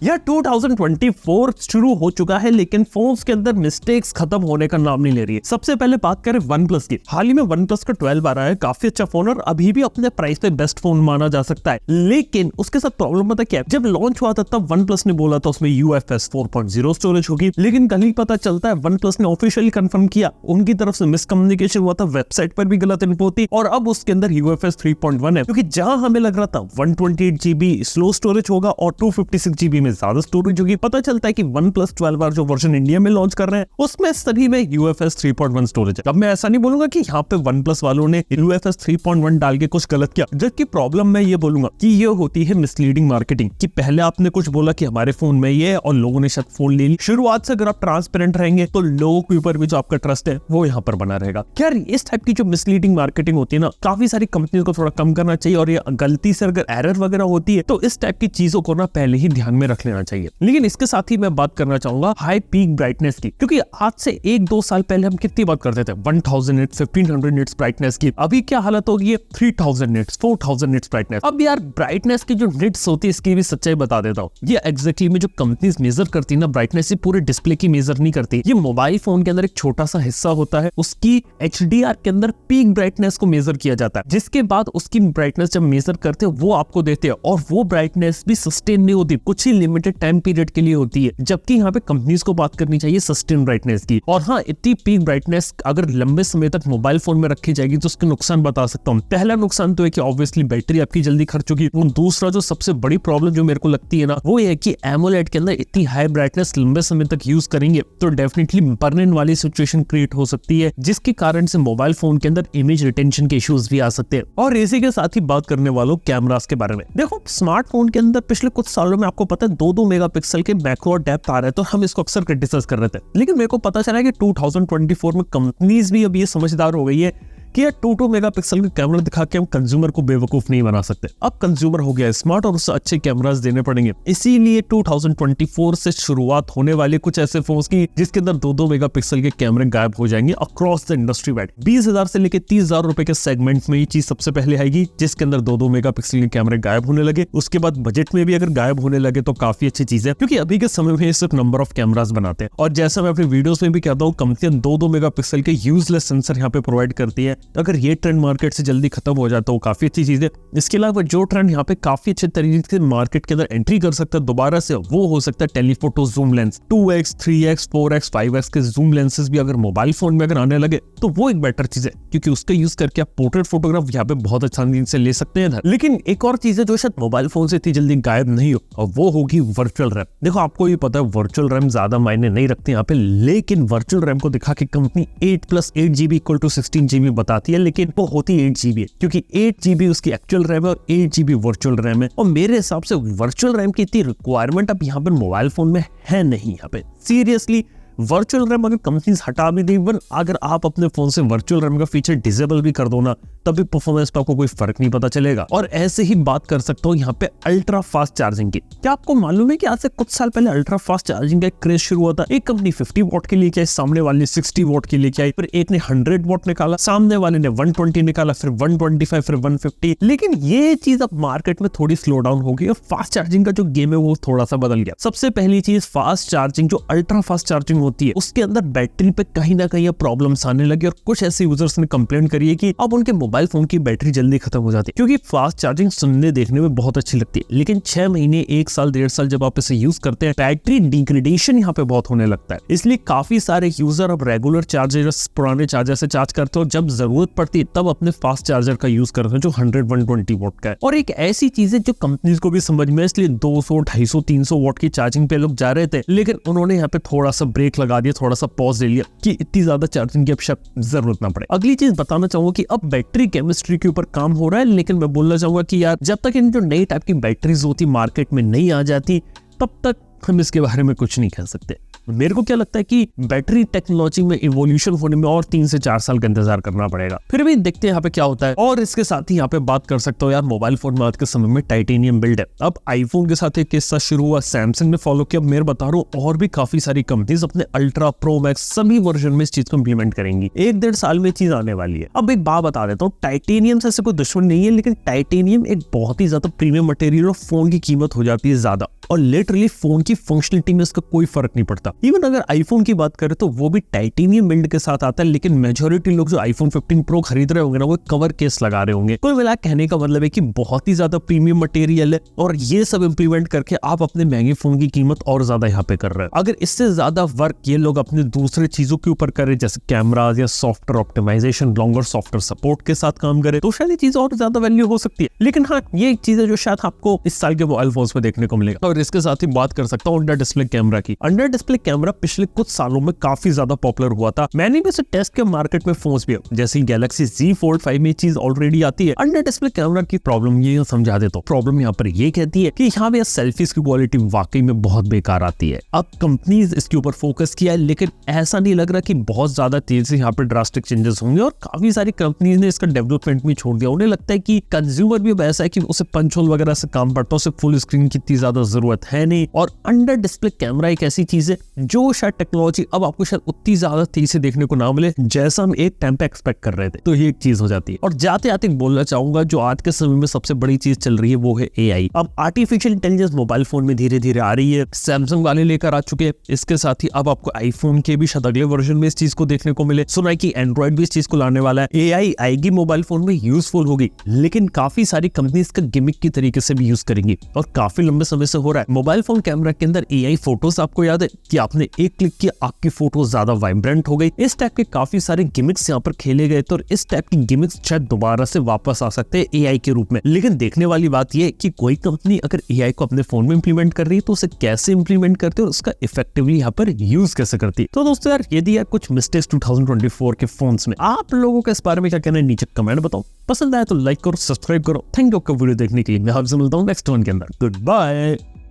यार 2024 शुरू हो चुका है, लेकिन फोन्स के अंदर मिस्टेक्स खत्म होने का नाम नहीं ले रही है। सबसे पहले बात करें OnePlus की। हाल ही में OnePlus का 12 आ रहा है, काफी अच्छा फोन और अभी भी अपने प्राइस पे बेस्ट फोन माना जा सकता है। लेकिन उसके साथ प्रॉब्लम पता क्या है, जब लॉन्च हुआ था तब OnePlus ने बोला था उसमें UFS 4.0 स्टोरेज होगी, लेकिन कल ही पता चलता है OnePlus ने ऑफिशियली कंफर्म किया उनकी तरफ से मिसकम्युनिकेशन हुआ था, वेबसाइट पर भी गलत इन्फो थी और अब उसके अंदर UFS 3.1 है। क्योंकि जहां हमें लग रहा था 128GB स्लो स्टोरेज होगा और 256GB में ज्यादा स्टोरेज होगी, पता चलता है कि OnePlus 12 जो वर्जन इंडिया में लॉन्च कर रहे हैं उसमें सभी में UFS 3.1 स्टोरेज है। अब मैं ऐसा नहीं बोलूंगा कि यहाँ पे OnePlus वालों ने UFS 3.1 डाल के कुछ गलत किया, जबकि प्रॉब्लम मैं ये बोलूंगा कि ये होती है मिसलीडिंग मार्केटिंग, कि पहले आपने कुछ बोला कि हमारे फोन में ये है और लोगों ने शायद फोन ले ली। शुरुआत से अगर आप ट्रांसपेरेंट रहेंगे तो लोगों के ऊपर भी जो आपका ट्रस्ट है वो यहाँ पर बना रहेगा। क्या इस टाइप की जो मिसलीडिंग मार्केटिंग होती है ना, काफी सारी कंपनियों को थोड़ा कम करना चाहिए और ये गलती से अगर एरर वगैरह होती है तो इस टाइप की चीजों को ना पहले ही ध्यान में रख लेना चाहिए। लेकिन इसके साथ ही मैं बात करना चाहूंगा हाई पीक ब्राइटनेस की, क्योंकि आज से 1-2 साल पहले हम कितनी बात करते थे 1000 निट्स 1500 निट्स ब्राइटनेस की। अभी क्या हालत होगी है 3000 निट्स 4000 निट्स ब्राइटनेस। अब यार ब्राइटनेस की जो निट्स होती है इसकी भी सच्चाई बता देता हूँ। ये एग्जैक्टली में जो कंपनीज मेजर करती है ना ब्राइटनेस, ये पूरे डिस्प्ले की मेजर नहीं करती। ये मोबाइल फोन के अंदर एक छोटा सा हिस्सा होता है, उसकी HDR के अंदर पीक ब्राइटनेस को मेजर किया जाता है, जिसके बाद उसकी ब्राइटनेस जब मेजर करते हैं वो आपको देते हैं और वो ब्राइटनेस भी सस्टेन नहीं होती, कुछ ही लिमिटेड टाइम पीरियड के लिए होती है। जबकि यहाँ पे कंपनीज को बात करनी चाहिए सस्टेन ब्राइटनेस की। और हाँ, इतनी पीक ब्राइटनेस अगर लंबे समय तक मोबाइल फोन में रखी जाएगी तो उसके नुकसान बता सकता हूँ। पहला नुकसान तो है कि ऑब्वियसली बैटरी आपकी जल्दी खर्च होगी। दूसरा जो सबसे बड़ी प्रॉब्लम जो मेरे को लगती है ना, वो ये है कि एमोलेड के अंदर इतनी हाई ब्राइटनेस लंबे समय तक यूज करेंगे तो डेफिनेटली बर्न वाली सिचुएशन क्रिएट हो सकती है, जिसके कारण से मोबाइल फोन के अंदर इमेज रिटेंशन के इश्यूज भी आ सकते हैं। और इसी के साथ ही बात करने वालों कैमरास के बारे में। देखो, स्मार्टफोन के अंदर पिछले कुछ सालों में आपको पता है 2-2 मेगापिक्सल के मैक्रो डेप्थ आ रहे हैं, तो हम इसको अक्सर क्रिटिसाइज कर रहे थे। लेकिन मेरे को पता चला कि 2024 में कंपनीज भी अब ये समझदार हो गई है कि यार 2-2 मेगापिक्सल के कैमरा दिखा के हम कंज्यूमर को बेवकूफ नहीं बना सकते। अब कंज्यूमर हो गया स्मार्ट और उससे अच्छे कैमरास देने पड़ेंगे। इसीलिए 2024 से शुरुआत होने वाले कुछ ऐसे फोन्स की जिसके अंदर 2-2 मेगापिक्सल के कैमरे गायब हो जाएंगे अक्रॉस द इंडस्ट्री वाइड। 20,000 से लेकर 30,000 रुपए के सेगमेंट में ये चीज सबसे पहले आएगी, जिसके अंदर 2-2 मेगापिक्सल के कैमरे गायब होने लगे। उसके बाद बजट में भी अगर गायब होने लगे तो काफी अच्छी चीज है, क्योंकि अभी के समय में सिर्फ नंबर ऑफ कैमरास बनाते हैं। और जैसा मैं अपने वीडियोस में भी कहता हूँ, कंपनियां 2-2 मेगापिक्सल के यूजलेस सेंसर यहाँ पे प्रोवाइड करती है। अगर ये ट्रेंड मार्केट से जल्दी खत्म हो जाता है वो काफी अच्छी चीज है। इसके अलावा जो ट्रेंड यहाँ पे काफी अच्छे तरीके से मार्केट के अंदर एंट्री कर सकता है दोबारा से, वो हो सकता है telephoto zoom lens. 2x 3x 4x 5x के जूम लेंसेज भी अगर मोबाइल फोन में अगर आने लगे तो वो एक बेटर चीज है, क्योंकि उसका यूज करके आप पोर्ट्रेट फोटोग्राफ यहाँ पे बहुत आसानी से ले सकते हैं। लेकिन एक और चीज है जो शायद मोबाइल फोन से इतनी जल्दी गायब नहीं हो, और वो होगी वर्चुअल रैम। देखो, आपको ये पता है वर्चुअल रैम ज्यादा मायने नहीं रखते यहाँ पे, लेकिन वर्चुअल रैम को दिखा के कंपनी 8+8GB = 16GB बताती है, लेकिन वो होती 8GB, क्योंकि 8GB उसकी एक्चुअल रैम है और 8GB वर्चुअल रैम है। और मेरे हिसाब से वर्चुअल रैम की इतनी रिक्वायरमेंट अब यहाँ पर मोबाइल फोन में है नहीं। यहाँ पे सीरियसली वर्चुअल रैम अगर कंपनीज हटा भी दें, इवन अगर आप अपने फोन से वर्चुअल रैम का फीचर डिसेबल भी कर दो ना, तभी परफॉर्मेंस पे आपको कोई फर्क नहीं पता चलेगा। और ऐसे ही बात कर सकता हूँ यहाँ पे अल्ट्रा फास्ट चार्जिंग की। क्या आपको मालूम है कि आज से कुछ साल पहले अल्ट्रा फास्ट चार्जिंग का एक क्रेज शुरू हुआ था। एक कंपनी 50 वॉट के लिए आई, सामने वाले ने 60 वॉट के लिए आई, फिर एक ने 100 वॉट निकाला, सामने वाले ने 120 निकाला, फिर 125, फिर 150। लेकिन ये चीज अब मार्केट में थोड़ी स्लो डाउन हो गई और फास्ट चार्जिंग का जो गेम है वो थोड़ा सा बदल गया। सबसे पहली चीज, फास्ट चार्जिंग जो अल्ट्रा फास्ट चार्जिंग होती है उसके अंदर बैटरी पे कहीं ना कहीं प्रॉब्लम्स आने लगे और कुछ ऐसे यूजर्स ने कंप्लेंट करी है कि अब उनके मोबाइल फोन की बैटरी जल्दी खत्म हो जाती है। क्योंकि फास्ट चार्जिंग सुनने देखने में बहुत अच्छी लगती है, लेकिन 6 महीने 1 साल 1.5 साल जब आप इसे यूज करते हैं, बैटरी डिग्रेडेशन यहाँ पे बहुत होने लगता है। इसलिए काफी सारे यूजर अब रेगुलर चार्जर, पुराने चार्जर से चार्ज करते हो, जब जरूरत पड़ती है तब अपने फास्ट चार्जर का यूज करते हैं जो 100-120 वॉट का है। और एक ऐसी चीज है जो कंपनीज को भी समझ में, इसलिए 200, 250, 300 वॉट की चार्जिंग पे लोग जा रहे थे, लेकिन उन्होंने यहाँ पे थोड़ा सा ब्रेक लगा दिया, थोड़ा सा पॉज ले लिया कि इतनी ज्यादा चार्जिंग की अब जरूरत ना पड़े। अगली चीज बताना चाहूंगा कि अब बैटरी केमिस्ट्री के ऊपर काम हो रहा है, लेकिन मैं बोलना चाहूंगा कि यार जब तक इन जो नई टाइप की बैटरीज होती मार्केट में नहीं आ जाती, तब तक हम इसके बारे में कुछ नहीं कह सकते। मेरे को क्या लगता है कि बैटरी टेक्नोलॉजी में इवोल्यूशन होने में और 3 से 4 साल का इंतजार करना पड़ेगा। फिर भी देखते हैं यहाँ पे क्या होता है। और इसके साथ ही यहाँ पे बात कर सकते हो यार, मोबाइल फोन में आज के समय में टाइटेनियम बिल्ड है। अब आईफोन के साथ एक किस्सा शुरू हुआ, सैमसंग ने फॉलो किया। मैं बता रहा हूँ और भी काफी सारी कंपनीज अपने अल्ट्रा, प्रो मैक्स सभी वर्जन में इस चीज को इंप्लीमेंट करेंगी। 1-1.5 साल में चीज आने वाली है। अब एक बात बता देता हूँ, टाइटेनियम से ऐसे कोई दुश्मन नहीं है, लेकिन टाइटेनियम एक बहुत ही ज्यादा प्रीमियम मटेरियल और फोन की कीमत हो जाती है ज्यादा, और लिटरली फोन की फंक्शनलिटी में इसका कोई फर्क नहीं पड़ता। इवन अगर आईफोन की बात करें तो वो भी टाइटेनियम बिल्ड के साथ आता है, लेकिन मेजॉरिटी लोग जो आईफोन 15 प्रो खरीद रहे होंगे ना, वो कवर केस लगा रहे होंगे। कुल मिला कहने का मतलब है कि बहुत ही ज्यादा प्रीमियम मटेरियल है, और ये सब इंप्लीमेंट करके आप अपने महंगे फोन की कीमत और ज्यादा यहाँ पे कर रहे हैं। अगर इससे ज्यादा वर्क ये लोग अपने दूसरे चीजों के ऊपर करें, जैसे कैमराज या software optimisation, longer software support के साथ काम करे, तो शायद ये चीज और ज्यादा वैल्यू हो सकती है। लेकिन हाँ, ये एक चीज है जो शायद आपको इस साल के मोबाइल फोन्स में देखने को मिलेगा। और इसके साथ ही बात कर सकता हूँ अंडर डिस्प्ले कैमरा की। अंडर डिस्प्ले कैमरा पिछले कुछ सालों में काफी ज्यादा पॉपुलर हुआ था। मैंने भी इसे टेस्ट के मार्केट में फोन्स भी, जैसे गैलेक्सी Z Fold 5 में चीज ऑलरेडी आती है। अंडर डिस्प्ले कैमरा की प्रॉब्लम ये समझा देता हूँ। प्रॉब्लम यहाँ पर ये कहती है कि यहाँ पे सेल्फीज की क्वालिटी वाकई में बहुत बेकार आती है। अब कंपनीज इसके ऊपर फोकस किया है, लेकिन ऐसा नहीं लग रहा कि बहुत ज्यादा तेजी से यहाँ पे ड्रास्टिक चेंजेस होंगे, और काफी सारी कंपनीज ने इसका डेवलपमेंट भी छोड़ दिया। उन्हें लगता है कि कंज्यूमर भी अब ऐसा है कि उसे पंच होल वगैरह से काम पड़ता है, उसे फुल स्क्रीन की इतनी ज्यादा जरूरत है नहीं। और अंडर डिस्प्ले कैमरा एक ऐसी चीज है जो शायद टेक्नोलॉजी अब आपको शायद उतनी ज्यादा तेजी से देखने को ना मिले जैसा हम एक टाइम पे एक्सपेक्ट कर रहे थे। तो ये एक चीज हो जाती है। और जाते आते बोलना चाहूंगा, जो आज के समय में सबसे बड़ी चीज चल रही है वो है AI। अब आर्टिफिशियल इंटेलिजेंस मोबाइल फोन में धीरे धीरे आ रही है, सैमसंग वाले लेकर आ चुके हैं। इसके साथ ही अब आपको आईफोन के भी शायद अगले वर्जन में इस चीज को देखने को मिले। सुना है कि एंड्रॉइड भी इस चीज को लाने वाला है। AI आएगी मोबाइल फोन में, यूजफुल होगी, लेकिन काफी सारी कंपनी इसका गिमिक की तरीके से भी यूज करेंगी, और काफी लंबे समय से हो रहा है। मोबाइल फोन कैमरा के अंदर AI फोटोज, आपको याद है कि आपने एक क्लिक किया, आपकी फोटो ज्यादा वाइब्रेंट हो गई। इस टाइप के काफी सारे गिमिक्स यहाँ पर खेले गए, तो इस टाइप की गिमिक्स शायद दोबारा से वापस आ सकते हैं AI के रूप में। लेकिन देखने वाली बात यह है कि कोई कंपनी अगर AI को अपने फोन में इंप्लीमेंट कर रही है तो उसे कैसे इंप्लीमेंट करते हैं और उसका इफेक्टिवली यहाँ पर यूज कैसे करती है। तो दोस्तों यार, यदि यार कुछ मिस्टेक्स 2024 के फोन्स में, आप लोगों का इस बारे में क्या कहना है नीचे कमेंट बताओ। पसंद आया तो लाइक करो, सब्सक्राइब करो। थैंक यू आपका वीडियो देखने के लिए। मैं आपसे मिलता हूँ नेक्स्ट वन के अंदर। Good bye.